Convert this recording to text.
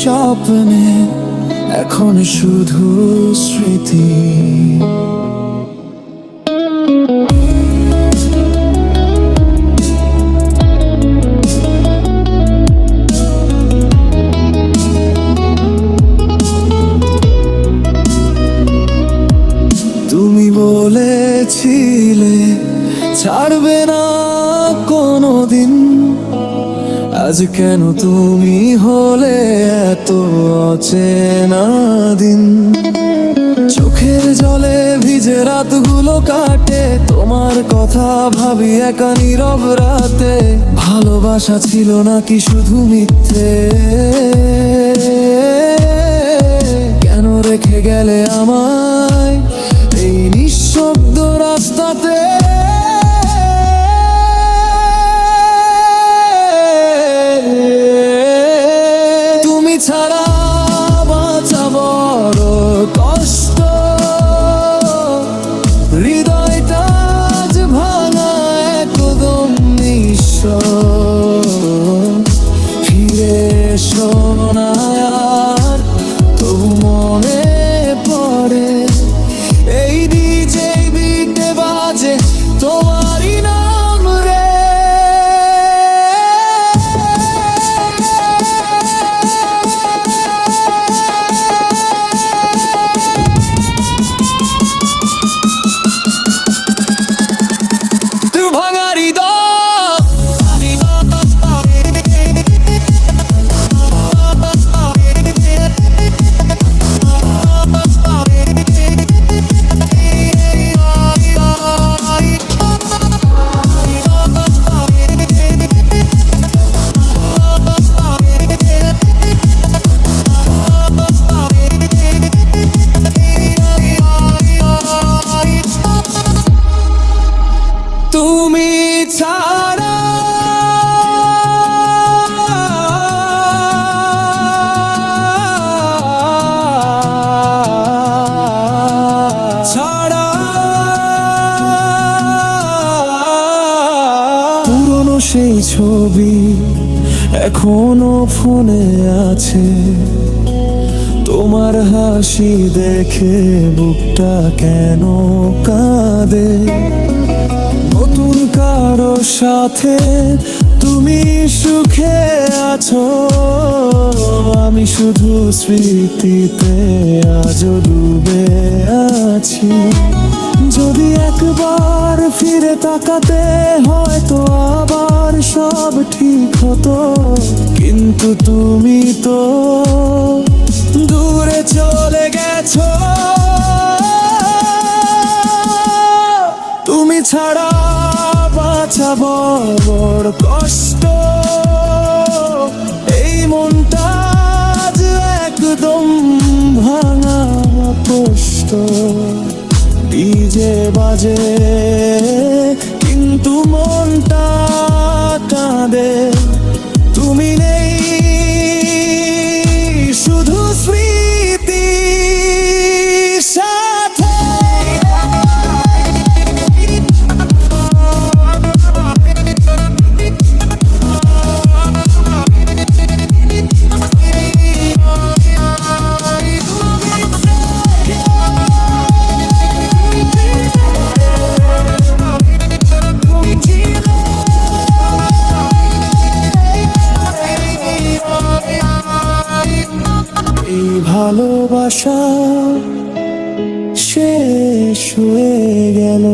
স্বপ্নে এখন শুধু স্মৃতি। তুমি বলেছিলে ছাড়বে না কোনোদিন, আজ কেন তুমি হলে এত অচেনা দিন। চোখের জলে ভিজে রাতগুলো কাটে, তোমার কথা ভাবি একা নীরব রাতে। ভালোবাসা ছিল নাকি শুধু মিথ্যে? কেন রেখে গেলে আমায় এই নিঃশব্দ রাস্তাতে? তুমি ছাড়া বাঁচা বড় কষ্ট, হৃদয়টা আজ ভাঙা একদম নিঃস্ব। ফিরে এসো না আর, তবু মনে পড়ে এই ডিজে বিটে বাজে তোমারই নাম রে। তুই ভাঙা হৃদয়, তুমি ছাড়া পুরনো সেই ছবি এখনো ফোনে আছে, তোমার হাসি দেখে বুকটা কেন কাঁদে। নতুন কারো সাথে তুমি সুখে আছো, আমি শুধু স্মৃতিতে আজও ডুবে আছি। যদি একবার ফিরে তাকাতে হয়তো আবার সব ঠিক হতো, কিন্তু তুমি তো দূরে চলে গেছো। তুমি ছাড়া বাঁচা বড় কষ্ট, এই মনটা আজ একদম ভাঙা কষ্ট। ডিজে বাজে কিন্তু মনটা কাঁদে, তুমি নেই শুধু স্মৃতি সাথে। এই ভালোবাসা শেষ হয়ে গেল।